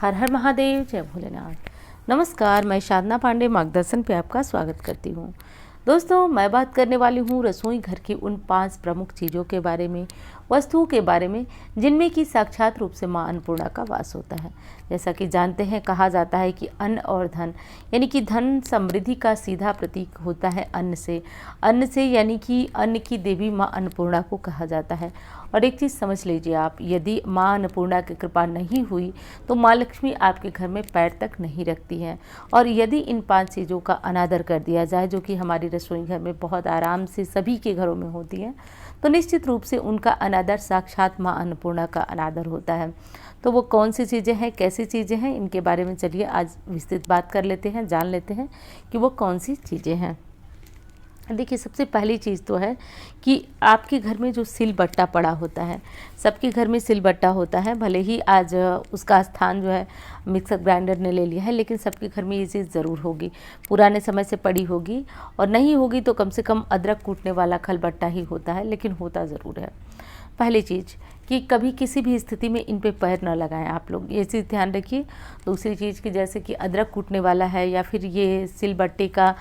हर हर महादेव, जय भोलेनाथ। नमस्कार, मैं साधना पांडे मार्गदर्शन पे आपका स्वागत करती हूँ। दोस्तों, मैं बात करने वाली हूँ रसोई घर की उन 5 प्रमुख चीज़ों के बारे में, वस्तुओं के बारे में, जिनमें कि साक्षात रूप से माँ अन्नपूर्णा का वास होता है। जैसा कि जानते हैं, कहा जाता है कि अन्न और धन, यानी कि धन समृद्धि का सीधा प्रतीक होता है अन्न से यानी कि अन्न की देवी माँ अन्नपूर्णा को कहा जाता है। और एक चीज़ समझ लीजिए आप, यदि माँ अन्नपूर्णा की कृपा नहीं हुई तो माँ लक्ष्मी आपके घर में पैर तक नहीं रखती हैं। और यदि इन 5 चीज़ों का अनादर कर दिया जाए, जो कि हमारी रसोई घर में बहुत आराम से सभी के घरों में होती है, तो निश्चित रूप से उनका अनादर साक्षात माँ अन्नपूर्णा का अनादर होता है। तो वो कौन सी चीज़ें हैं, कैसी चीज़ें हैं, इनके बारे में चलिए आज विस्तृत बात कर लेते हैं, जान लेते हैं कि वो कौन सी चीज़ें हैं। देखिए, सबसे पहली चीज़ तो है कि आपके घर में जो सिलबट्टा पड़ा होता है, सबके घर में सिलबट्टा होता है। भले ही आज उसका स्थान जो है मिक्सर ग्राइंडर ने ले लिया है, लेकिन सबके घर में ये चीज़ ज़रूर होगी, पुराने समय से पड़ी होगी। और नहीं होगी तो कम से कम अदरक कूटने वाला खलबट्टा ही होता है, लेकिन होता ज़रूर है। पहली चीज़ कि कभी किसी भी स्थिति में इन पे पैर न लगाएं आप लोग, ये चीज़ ध्यान रखिए। दूसरी चीज़ कि जैसे कि अदरक कूटने वाला है या फिर ये सिलबट्टे का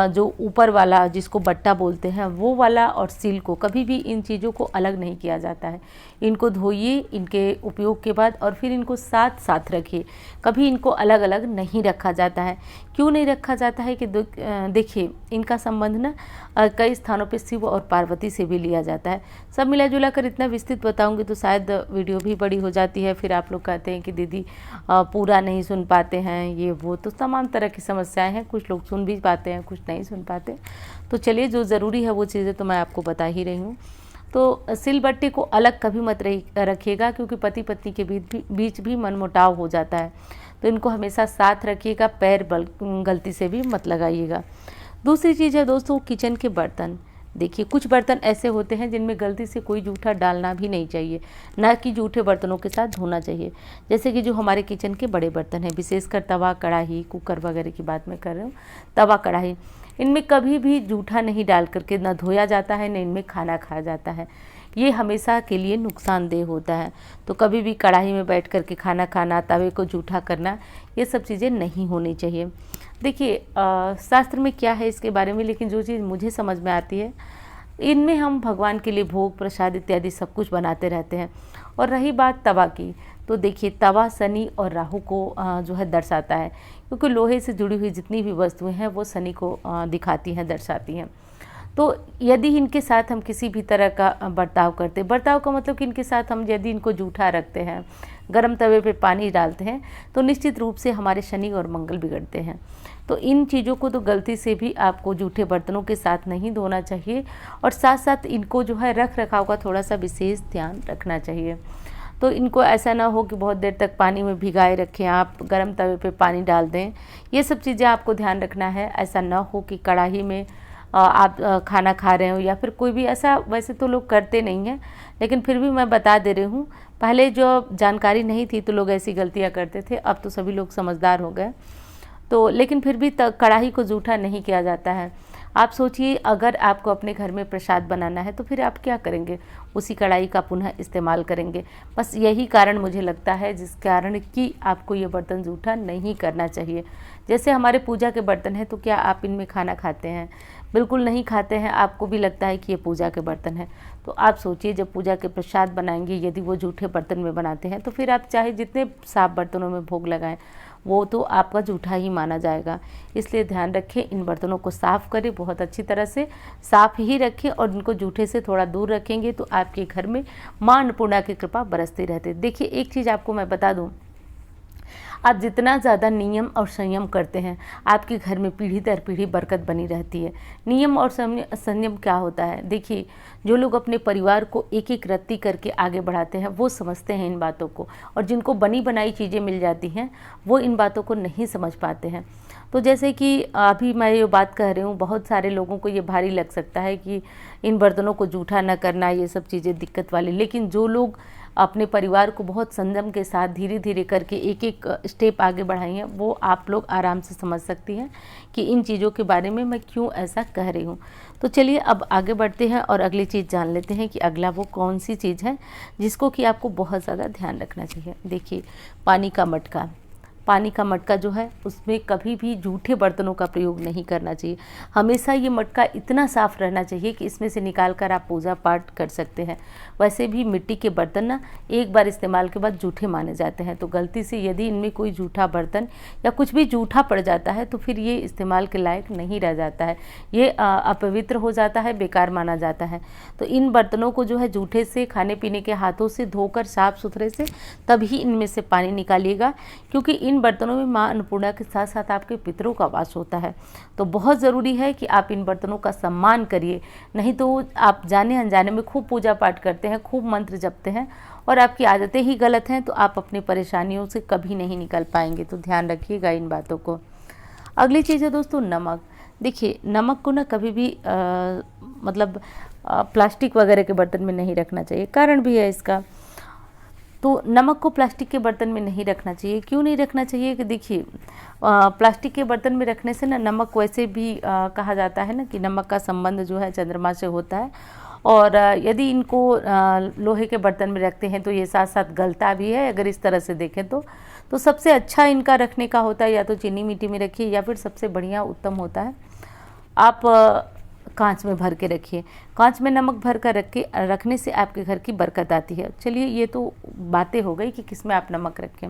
जो ऊपर वाला जिसको बट्टा बोलते हैं, वो वाला और सिल को कभी भी इन चीज़ों को अलग नहीं किया जाता है। इनको धोइए इनके उपयोग के बाद और फिर इनको साथ साथ रखिए, कभी इनको अलग अलग नहीं रखा जाता है। क्यों नहीं रखा जाता है कि देखिए, इनका संबंध ना कई स्थानों पे शिव और पार्वती से भी लिया जाता है। सब मिला जुला कर इतना विस्तृत बताऊंगी तो शायद वीडियो भी बड़ी हो जाती है, फिर आप लोग कहते हैं कि दीदी पूरा नहीं सुन पाते हैं, ये वो, तो तमाम तरह की समस्याएं हैं। कुछ लोग सुन भी पाते हैं, कुछ नहीं सुन पाते। तो चलिए, जो ज़रूरी है वो चीज़ें तो मैं आपको बता ही रही हूँ। तो सिलबट्टे को अलग कभी मत रखिएगा, क्योंकि पति पत्नी के बीच भी मनमुटाव हो जाता है। तो इनको हमेशा साथ रखिएगा, पैर गलती से भी मत लगाइएगा। दूसरी चीज़ है दोस्तों, किचन के बर्तन। देखिए, कुछ बर्तन ऐसे होते हैं जिनमें गलती से कोई जूठा डालना भी नहीं चाहिए, ना कि जूठे बर्तनों के साथ धोना चाहिए। जैसे कि जो हमारे किचन के बड़े बर्तन हैं, विशेषकर तवा, कढ़ाई, कुकर वगैरह की बात मैं कर रही हूँ। तवा, कढ़ाई, इनमें कभी भी जूठा नहीं डाल करके ना धोया जाता है, न इनमें खाना खाया जाता है। ये हमेशा के लिए नुकसानदेह होता है। तो कभी भी कढ़ाई में बैठ करके खाना खाना, तवे को जूठा करना, ये सब चीज़ें नहीं होनी चाहिए। देखिए, शास्त्र में क्या है इसके बारे में, लेकिन जो चीज़ मुझे समझ में आती है, इनमें हम भगवान के लिए भोग प्रसाद इत्यादि सब कुछ बनाते रहते हैं। और रही बात तवा की, तो देखिए, तवा शनि और राहु को जो है दर्शाता है, क्योंकि लोहे से जुड़ी हुई जितनी भी वस्तुएं हैं वो शनि को दिखाती हैं, दर्शाती हैं। तो यदि इनके साथ हम किसी भी तरह का बर्ताव करते, बर्ताव का मतलब कि इनके साथ हम यदि इनको जूठा रखते हैं, गर्म तवे पे पानी डालते हैं, तो निश्चित रूप से हमारे शनि और मंगल बिगड़ते हैं। तो इन चीज़ों को तो गलती से भी आपको जूठे बर्तनों के साथ नहीं धोना चाहिए, और साथ साथ इनको जो है रख रखाव का थोड़ा सा विशेष ध्यान रखना चाहिए। तो इनको ऐसा ना हो कि बहुत देर तक पानी में भिगाए रखें, आप गर्म तवे पे पानी डाल दें। ये सब चीज़ें आपको ध्यान रखना है। ऐसा ना हो कि कढ़ाई में आप खाना खा रहे हो या फिर कोई भी ऐसा, वैसे तो लोग करते नहीं हैं, लेकिन फिर भी मैं बता दे रही हूँ। पहले जो जानकारी नहीं थी तो लोग ऐसी गलतियाँ करते थे, अब तो सभी लोग समझदार हो गए। तो लेकिन फिर भी कढ़ाई को जूठा नहीं किया जाता है। आप सोचिए, अगर आपको अपने घर में प्रसाद बनाना है तो फिर आप क्या करेंगे, उसी कढ़ाई का पुनः इस्तेमाल करेंगे। बस यही कारण मुझे लगता है जिस कारण कि आपको ये बर्तन जूठा नहीं करना चाहिए। जैसे हमारे पूजा के बर्तन हैं, तो क्या आप इनमें खाना खाते हैं? बिल्कुल नहीं खाते हैं। आपको भी लगता है कि ये पूजा के बर्तन हैं। तो आप सोचिए, जब पूजा के प्रसाद बनाएंगे, यदि वो जूठे बर्तन में बनाते हैं, तो फिर आप चाहे जितने साफ बर्तनों में भोग लगाएं, वो तो आपका जूठा ही माना जाएगा। इसलिए ध्यान रखें, इन बर्तनों को साफ़ करें, बहुत अच्छी तरह से साफ़ ही रखें, और इनको जूठे से थोड़ा दूर रखेंगे तो आपके घर में माँ अन्नपूर्णा की कृपा बरसती रहती है। देखिए, एक चीज़ आपको मैं बता दूँ, आप जितना ज़्यादा नियम और संयम करते हैं, आपके घर में पीढ़ी दर पीढ़ी बरकत बनी रहती है। नियम और संयम क्या होता है? देखिए, जो लोग अपने परिवार को एक एक रत्ती करके आगे बढ़ाते हैं, वो समझते हैं इन बातों को, और जिनको बनी बनाई चीज़ें मिल जाती हैं, वो इन बातों को नहीं समझ पाते हैं। तो जैसे कि अभी मैं ये बात कह रही हूँ, बहुत सारे लोगों को ये भारी लग सकता है कि इन बर्तनों को जूठा न करना, ये सब चीज़ें दिक्कत वाली, लेकिन जो लोग अपने परिवार को बहुत संयम के साथ धीरे धीरे करके एक एक स्टेप आगे बढ़ाई हैं, वो आप लोग आराम से समझ सकती हैं कि इन चीज़ों के बारे में मैं क्यों ऐसा कह रही हूँ। तो चलिए, अब आगे बढ़ते हैं और अगली चीज़ जान लेते हैं कि अगला वो कौन सी चीज़ है जिसको कि आपको बहुत ज़्यादा ध्यान रखना चाहिए। देखिए, पानी का मटका। पानी का मटका जो है उसमें कभी भी जूठे बर्तनों का प्रयोग नहीं करना चाहिए। हमेशा ये मटका इतना साफ़ रहना चाहिए कि इसमें से निकाल कर आप पूजा पाठ कर सकते हैं। वैसे भी मिट्टी के बर्तन ना एक बार इस्तेमाल के बाद जूठे माने जाते हैं, तो गलती से यदि इनमें कोई जूठा बर्तन या कुछ भी जूठा पड़ जाता है तो फिर ये इस्तेमाल के लायक नहीं रह जाता है, ये अपवित्र हो जाता है, बेकार माना जाता है। तो इन बर्तनों को जो है जूठे से, खाने पीने के हाथों से धोकर साफ सुथरे से तभी इनमें से पानी निकालिएगा, क्योंकि इन बर्तनों में माँ अन्नपूर्णा के साथ साथ आपके पितरों का वास होता है। तो बहुत ज़रूरी है कि आप इन बर्तनों का सम्मान करिए, नहीं तो आप जाने अनजाने में खूब पूजा पाठ करते हैं, खूब मंत्र जपते हैं और आपकी आदतें ही गलत हैं, तो आप अपनी परेशानियों से कभी नहीं निकल पाएंगे। तो ध्यान रखिएगा इन बातों को। अगली चीज़ है दोस्तों नमक। देखिए, नमक को ना कभी भी प्लास्टिक वगैरह के बर्तन में नहीं रखना चाहिए। कारण भी है इसका। तो नमक को प्लास्टिक के बर्तन में नहीं रखना चाहिए। क्यों नहीं रखना चाहिए कि देखिए, प्लास्टिक के बर्तन में रखने से ना नमक वैसे भी कहा जाता है ना कि नमक का संबंध जो है चंद्रमा से होता है, और यदि इनको लोहे के बर्तन में रखते हैं तो ये साथ साथ गलता भी है। अगर इस तरह से देखें तो सबसे अच्छा इनका रखने का होता है या तो चीनी मिट्टी में रखिए, या फिर सबसे बढ़िया उत्तम होता है आप कांच में भर के रखिए। कांच में नमक भर कर रखने से आपके घर की बरकत आती है। चलिए, ये तो बातें हो गई कि किस में आप नमक रखें।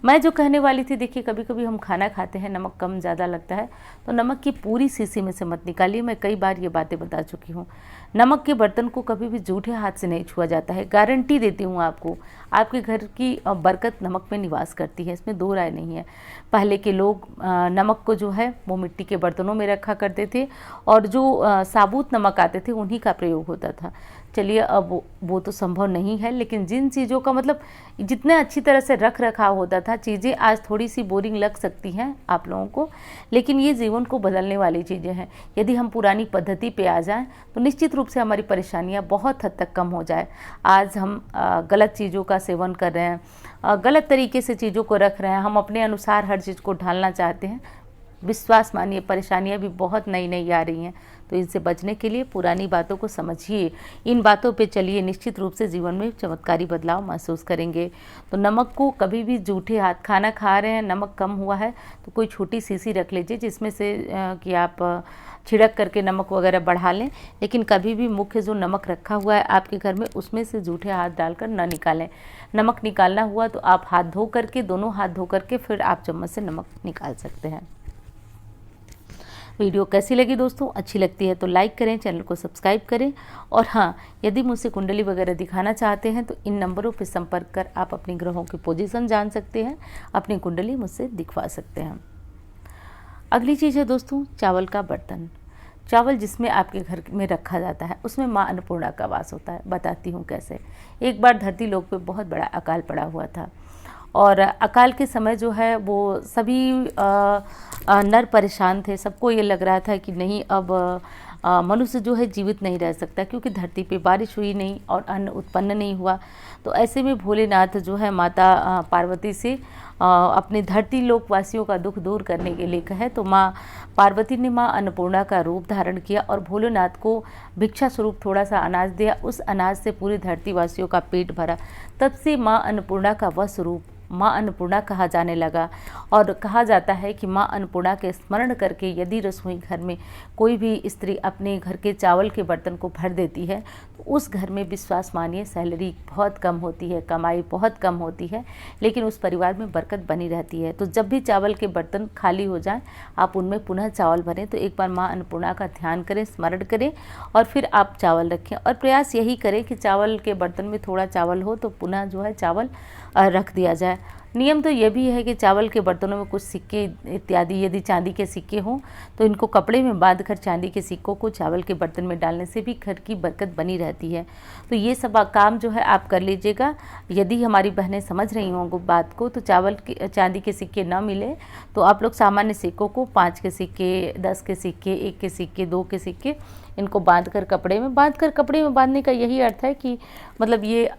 मैं जो कहने वाली थी, देखिए कभी कभी हम खाना खाते हैं, नमक कम ज़्यादा लगता है, तो नमक की पूरी शीशी में से मत निकालिए। मैं कई बार ये बातें बता चुकी हूँ। नमक के बर्तन को कभी भी जूठे हाथ से नहीं छुआ जाता है। गारंटी देती हूँ आपको, आपके घर की बरकत नमक में निवास करती है, इसमें दो राय नहीं है। पहले के लोग नमक को जो है वो मिट्टी के बर्तनों में रखा करते थे, और जो साबुत नमक आते थे उन्हीं का प्रयोग होता था। चलिए, अब वो तो संभव नहीं है, लेकिन जिन चीज़ों का जितने अच्छी तरह से रख रखाव होता था, चीज़ें आज थोड़ी सी बोरिंग लग सकती हैं आप लोगों को, लेकिन ये जीवन को बदलने वाली चीज़ें हैं। यदि हम पुरानी पद्धति पे आ जाएं तो निश्चित रूप से हमारी परेशानियां बहुत हद तक कम हो जाए। आज हम गलत चीज़ों का सेवन कर रहे हैं, गलत तरीके से चीज़ों को रख रहे हैं, हम अपने अनुसार हर चीज़ को ढालना चाहते हैं। विश्वास मानिए, परेशानियां भी बहुत नई नई आ रही हैं। तो इनसे बचने के लिए पुरानी बातों को समझिए, इन बातों पे चलिए, निश्चित रूप से जीवन में चमत्कारी बदलाव महसूस करेंगे। तो नमक को कभी भी जूठे हाथ, खाना खा रहे हैं, नमक कम हुआ है तो कोई छोटी शीशी रख लीजिए जिसमें से कि आप छिड़क करके नमक वगैरह बढ़ा लें, लेकिन कभी भी मुख्य जो नमक रखा हुआ है आपके घर में उसमें से जूठे हाथ डालकर न निकालें। नमक निकालना हुआ तो आप हाथ धो करके, दोनों हाथ धो करके फिर आप चम्मच से नमक निकाल सकते हैं। वीडियो कैसी लगी दोस्तों? अच्छी लगती है तो लाइक करें, चैनल को सब्सक्राइब करें, और हाँ, यदि मुझसे कुंडली वगैरह दिखाना चाहते हैं तो इन नंबरों पर संपर्क कर आप अपने ग्रहों की पोजीशन जान सकते हैं, अपनी कुंडली मुझसे दिखवा सकते हैं। अगली चीज़ है दोस्तों चावल का बर्तन। चावल जिसमें आपके घर में रखा जाता है उसमें माँ अन्नपूर्णा का वास होता है। बताती हूँ कैसे। एक बार धरती लोक पे बहुत बड़ा अकाल पड़ा हुआ था, और अकाल के समय जो है वो सभी नर परेशान थे। सबको ये लग रहा था कि नहीं, अब मनुष्य जो है जीवित नहीं रह सकता, क्योंकि धरती पे बारिश हुई नहीं और अन्न उत्पन्न नहीं हुआ। तो ऐसे में भोलेनाथ जो है माता पार्वती से अपने धरती लोकवासियों का दुख दूर करने के लिए कहे, तो माँ पार्वती ने माँ अन्नपूर्णा का रूप धारण किया और भोलेनाथ को भिक्षा स्वरूप थोड़ा सा अनाज दिया। उस अनाज से पूरी धरती वासियों का पेट भरा। तब से माँ अन्नपूर्णा का वह स्वरूप माँ अन्नपूर्णा कहा जाने लगा। और कहा जाता है कि माँ अन्नपूर्णा के स्मरण करके यदि रसोई घर में कोई भी स्त्री अपने घर के चावल के बर्तन को भर देती है तो उस घर में विश्वास मानिए सैलरी बहुत कम होती है, कमाई बहुत कम होती है, लेकिन उस परिवार में बरकत बनी रहती है। तो जब भी चावल के बर्तन खाली हो जाएं, आप उनमें पुनः चावल भरें। तो एक बार माँ अन्नपूर्णा का ध्यान करें, स्मरण करें, और फिर आप चावल रखें, और प्रयास यही करें कि चावल के बर्तन में थोड़ा चावल हो तो पुनः जो है चावल रख दिया जाए। नियम तो ये भी है कि चावल के बर्तनों में कुछ सिक्के इत्यादि, यदि चांदी के सिक्के हों तो इनको कपड़े में बांधकर चांदी के सिक्कों को चावल के बर्तन में डालने से भी घर की बरकत बनी रहती है। तो ये सब काम जो है आप कर लीजिएगा। यदि हमारी बहनें समझ रही होंगी बात को, तो चांदी के सिक्के ना मिले तो आप लोग सामान्य सिक्कों को 5 के सिक्के, 10 के सिक्के, 1 के सिक्के, 2 के सिक्के, इनको बांधकर कपड़े में बांधने का यही अर्थ है कि मतलब ये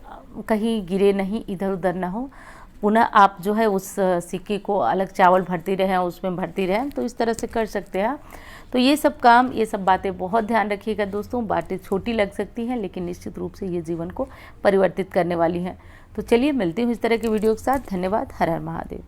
कहीं गिरे नहीं, इधर उधर ना हो। पुनः आप जो है उस सिक्के को अलग चावल भरती रहें, उसमें भरती रहें, तो इस तरह से कर सकते हैं। तो ये सब काम, ये सब बातें बहुत ध्यान रखिएगा दोस्तों। बातें छोटी लग सकती हैं लेकिन निश्चित रूप से ये जीवन को परिवर्तित करने वाली हैं। तो चलिए मिलती हूँ इस तरह की वीडियो के साथ। धन्यवाद। हर हर महादेव।